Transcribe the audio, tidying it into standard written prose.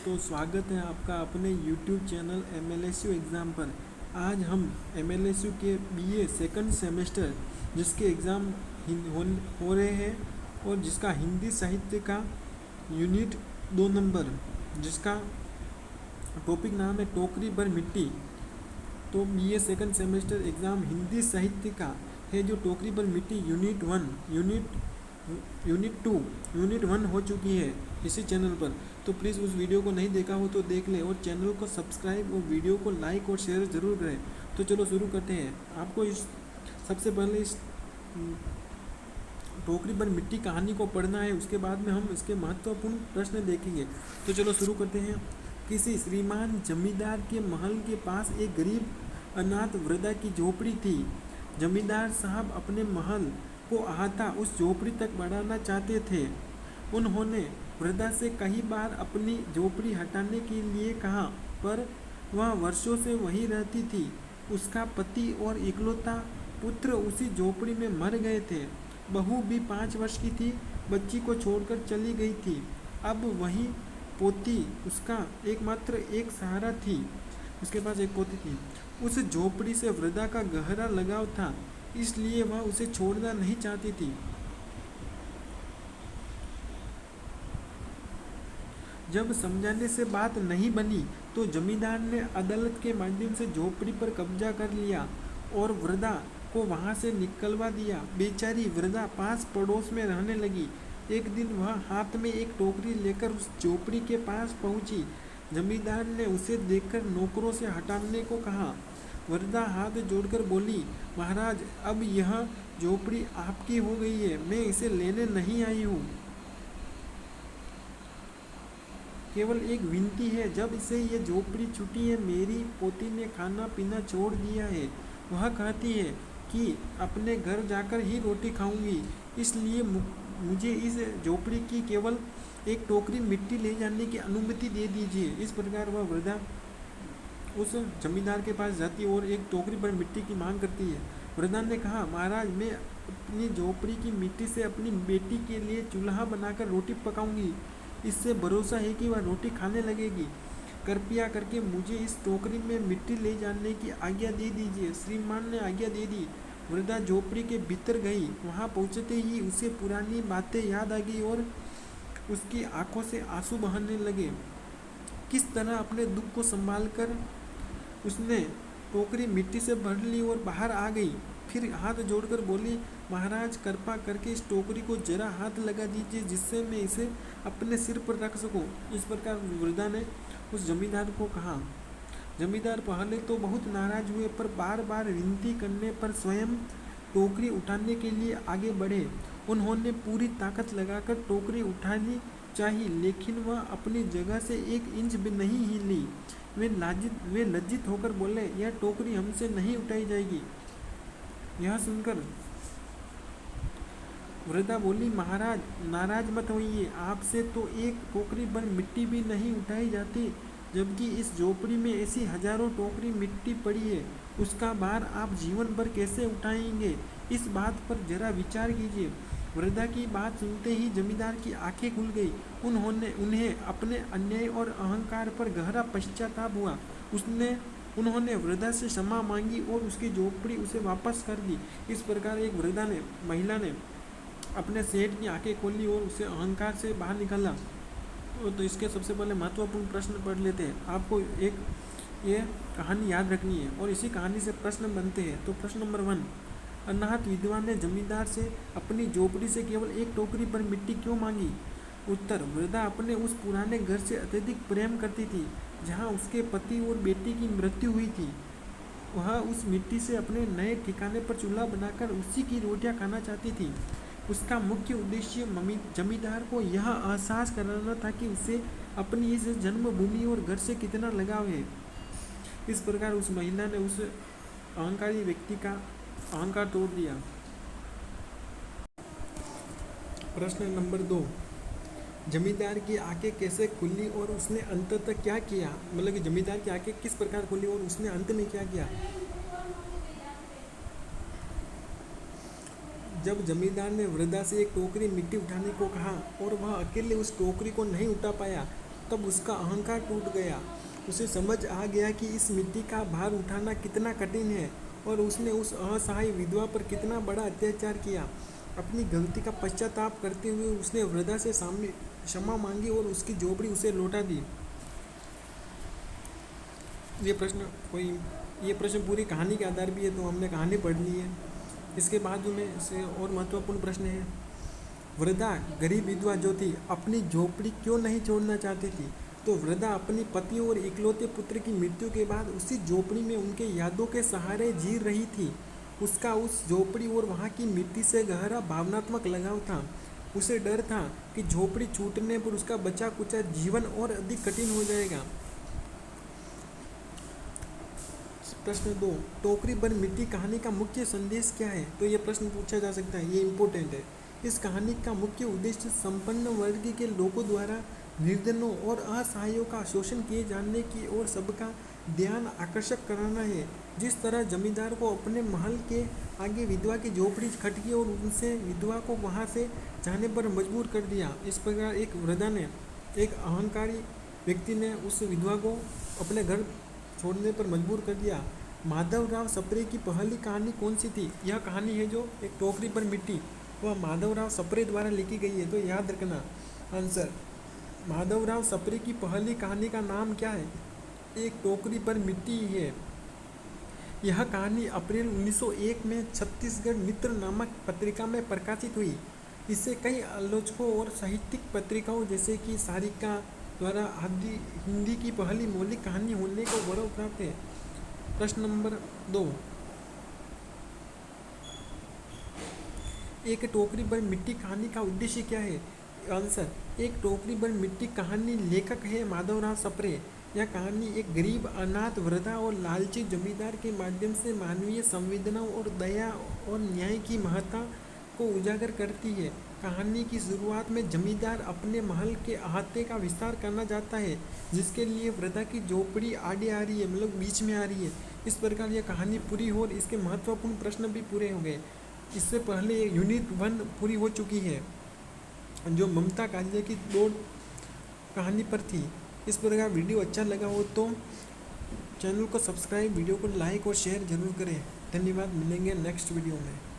दोस्तों, स्वागत है आपका अपने YouTube चैनल MLSU एग्ज़ाम पर। आज हम MLSU के BA सेकंड सेमेस्टर जिसके एग्ज़ाम हो रहे हैं और जिसका हिंदी साहित्य का यूनिट 2 नंबर जिसका टॉपिक नाम है टोकरी भर मिट्टी। तो BA second semester exam Hindi साहित्य का है जो टोकरी भर मिट्टी यूनिट 1 यूनिट 2 यूनिट 1 हो चुकी है इसी चैनल पर। तो प्लीज़ उस वीडियो को नहीं देखा हो तो देख लें और चैनल को सब्सक्राइब और वीडियो को लाइक और शेयर ज़रूर करें। तो चलो शुरू करते हैं। आपको इस सबसे पहले इस टोकरी पर मिट्टी कहानी को पढ़ना है, उसके बाद में हम इसके महत्वपूर्ण प्रश्न देखेंगे। तो चलो शुरू करते हैं। किसी श्रीमान जमींदार के महल के पास एक गरीब अनाथ वृद्धा की झोपड़ी थी। जमींदार साहब अपने महल को अहाता उस झोपड़ी तक बढ़ाना चाहते थे। उन्होंने वृद्धा से कई बार अपनी झोपड़ी हटाने के लिए कहा, पर वह वर्षों से वहीं रहती थी। उसका पति और इकलौता पुत्र उसी झोपड़ी में मर गए थे। बहू भी 5 वर्ष की थी, बच्ची को छोड़कर चली गई थी। अब वही पोती उसका एकमात्र एक सहारा थी। उसके पास एक पोती थी। उस झोपड़ी से वृद्धा का गहरा लगाव था, इसलिए वह उसे छोड़ना नहीं चाहती थी। जब समझाने से बात नहीं बनी तो जमींदार ने अदालत के माध्यम से झोपड़ी पर कब्जा कर लिया और वृद्धा को वहां से निकलवा दिया। बेचारी वृद्धा पास पड़ोस में रहने लगी। एक दिन वह हाथ में एक टोकरी लेकर उस झोपड़ी के पास पहुंची। जमींदार ने उसे देखकर नौकरों से हटाने को कहा। वृद्धा हाथ जोड़कर बोली, महाराज, अब यह झोपड़ी आपकी हो गई है, मैं इसे लेने नहीं आई हूँ। केवल एक विनती है, जब से ये झोपड़ी छूटी है मेरी पोती ने खाना पीना छोड़ दिया है। वह कहती है कि अपने घर जाकर ही रोटी खाऊंगी, इसलिए मुझे इस झोपड़ी की केवल एक टोकरी मिट्टी ले जाने की अनुमति दे दीजिए। इस प्रकार वह वृद्धा उस जमींदार के पास जाती और एक टोकरी पर मिट्टी की मांग करती है। वृद्धा ने कहा, महाराज, मैं अपनी झोपड़ी की मिट्टी से अपनी बेटी के लिए चूल्हा बनाकर रोटी पकाऊंगी। इससे भरोसा है कि वह रोटी खाने लगेगी। कृपया करके मुझे इस टोकरी में मिट्टी ले जाने की आज्ञा दे दीजिए। श्रीमान ने आज्ञा दे दी। वृद्धा झोपड़ी के भीतर गई। वहां पहुंचते ही उसे पुरानी बातें याद आ गई और उसकी आंखों से आंसू बहने लगे। किस तरह अपने दुख को संभाल कर उसने टोकरी मिट्टी से भर ली और बाहर आ गई। फिर हाथ जोड़कर बोली, महाराज, कृपा करके इस टोकरी को जरा हाथ लगा दीजिए जिससे मैं इसे अपने सिर पर रख सकूं। इस प्रकार वृद्धा ने उस जमींदार को कहा। जमींदार पहले तो बहुत नाराज हुए, पर बार बार विनती करने पर स्वयं टोकरी उठाने के लिए आगे बढ़े। उन्होंने पूरी ताकत लगाकर टोकरी उठानी चाहिए, लेकिन वह अपनी जगह से 1 इंच भी नहीं हिली। वे लज्जित होकर बोले, यह टोकरी हमसे नहीं उठाई जाएगी। यह सुनकर वृद्धा बोली, महाराज, नाराज मत होइए, आपसे तो एक टोकरी भर मिट्टी भी नहीं उठाई जाती, जबकि इस झोपड़ी में ऐसी हजारों टोकरी मिट्टी पड़ी है। उसका भार आप जीवन भर कैसे उठाएंगे? इस बात पर जरा विचार कीजिए। वृद्धा की बात सुनते ही जमींदार की आंखें खुल गई। उन्हें अपने अन्याय और अहंकार पर गहरा पश्चाताप हुआ। उन्होंने वृद्धा से क्षमा मांगी और उसकी झोपड़ी उसे वापस कर दी। इस प्रकार एक महिला ने अपने सेठ की आंखें खोली और उसे अहंकार से बाहर निकाला। तो इसके सबसे पहले महत्वपूर्ण प्रश्न पढ़ लेते हैं। आपको एक ये कहानी याद रखनी है और इसी कहानी से प्रश्न बनते हैं। तो प्रश्न नंबर 1, अनाथ विधवा ने जमींदार से अपनी झोपड़ी से केवल एक टोकरी पर मिट्टी क्यों मांगी? उत्तर, वृद्धा अपने उस पुराने घर से अत्यधिक प्रेम करती थी जहाँ उसके पति और बेटी की मृत्यु हुई थी। वह उस मिट्टी से अपने नए ठिकाने पर चूल्हा बनाकर उसी की रोटियां खाना चाहती थी। उसका मुख्य उद्देश्य जमींदार को यह एहसास कराना था कि उसे अपनी इस जन्मभूमि और घर से कितना लगाव है। इस प्रकार उस महिला ने उस अहंकारी व्यक्ति का अहंकार तोड़ दिया। प्रश्न नंबर 2, जमींदार की आंखें कैसे खुली और उसने अंत तक क्या किया? मतलब कि जमींदार की आंखें किस प्रकार खुली और उसने अंत में क्या किया? जब जमींदार ने वृद्धा से एक टोकरी मिट्टी उठाने को कहा और वह अकेले उस टोकरी को नहीं उठा पाया, तब उसका अहंकार टूट गया। उसे समझ आ गया कि इस मिट्टी का भार उठाना कितना कठिन है और उसने उस असहाय विधवा पर कितना बड़ा अत्याचार किया। अपनी गलती का पश्चाताप करते हुए उसने वृद्धा से सामने क्षमा मांगी और उसकी झोपड़ी उसे लौटा दी। ये प्रश्न कोई ये प्रश्न पूरी कहानी के आधार भी है, तो हमने कहानी पढ़ ली है। इसके बाद में से और महत्वपूर्ण प्रश्न है, वृद्धा गरीब विधवा जो थी अपनी झोपड़ी क्यों नहीं छोड़ना चाहती थी? तो वृद्धा अपनी पति और इकलौते पुत्र की मृत्यु के बाद उसी झोपड़ी में उनके यादों के सहारे जी रही थी। उसका उस झोपड़ी और वहाँ की मिट्टी से गहरा भावनात्मक लगाव था। उसे डर था कि झोपड़ी छूटने पर उसका बचा कुचा जीवन और अधिक कठिन हो जाएगा। प्रश्न 2, टोकरी भर मिट्टी कहानी का मुख्य संदेश क्या है? तो ये प्रश्न पूछा जा सकता है, ये इम्पोर्टेंट है। इस कहानी का मुख्य उद्देश्य संपन्न वर्ग के लोगों द्वारा निर्धनों और असहायों का शोषण किए जाने की ओर सबका ध्यान आकर्षक कराना है। जिस तरह जमींदार को अपने महल के आगे विधवा की झोपड़ी खटकी और उनसे विधवा को वहाँ से जाने पर मजबूर कर दिया, इस प्रकार एक वृद्धा ने, एक अहंकारी व्यक्ति ने उस विधवा को अपने घर छोड़ने पर मजबूर कर दिया। माधवराव सप्रे की पहली कहानी कौन सी थी? यह कहानी है जो एक टोकरी पर मिट्टी, वह माधवराव सप्रे द्वारा लिखी गई है, तो याद रखना। आंसर, माधवराव सप्रे की पहली कहानी का नाम क्या है? एक टोकरी पर मिट्टी है। यह कहानी अप्रैल 1901 में छत्तीसगढ़ मित्र नामक पत्रिका में प्रकाशित हुई। इससे कई आलोचकों और साहित्यिक पत्रिकाओं जैसे कि सारिका द्वारा आदि हिंदी की पहली मौलिक कहानी होने को गौरव प्राप्त है। प्रश्न नंबर 2, एक टोकरी भर मिट्टी कहानी का उद्देश्य क्या है? आंसर, एक टोकरी भर मिट्टी कहानी लेखक है माधवराव सप्रे। यह कहानी एक गरीब अनाथ वृद्धा और लालची जमींदार के माध्यम से मानवीय संवेदनाओं और दया और न्याय की महत्ता को उजागर करती है। कहानी की शुरुआत में जमींदार अपने महल के अहाते का विस्तार करना चाहता है, जिसके लिए वृद्धा की झोपड़ी आगे आ रही है, मतलब बीच में आ रही है। इस प्रकार यह कहानी पूरी हो और इसके महत्वपूर्ण प्रश्न भी पूरे हो गए। इससे पहले यूनिट 1 पूरी हो चुकी है, जो ममता कालिया की 2 कहानी पर थी। इस प्रकार वीडियो अच्छा लगा हो तो चैनल को सब्सक्राइब, वीडियो को लाइक और शेयर जरूर करें। धन्यवाद, मिलेंगे नेक्स्ट वीडियो में।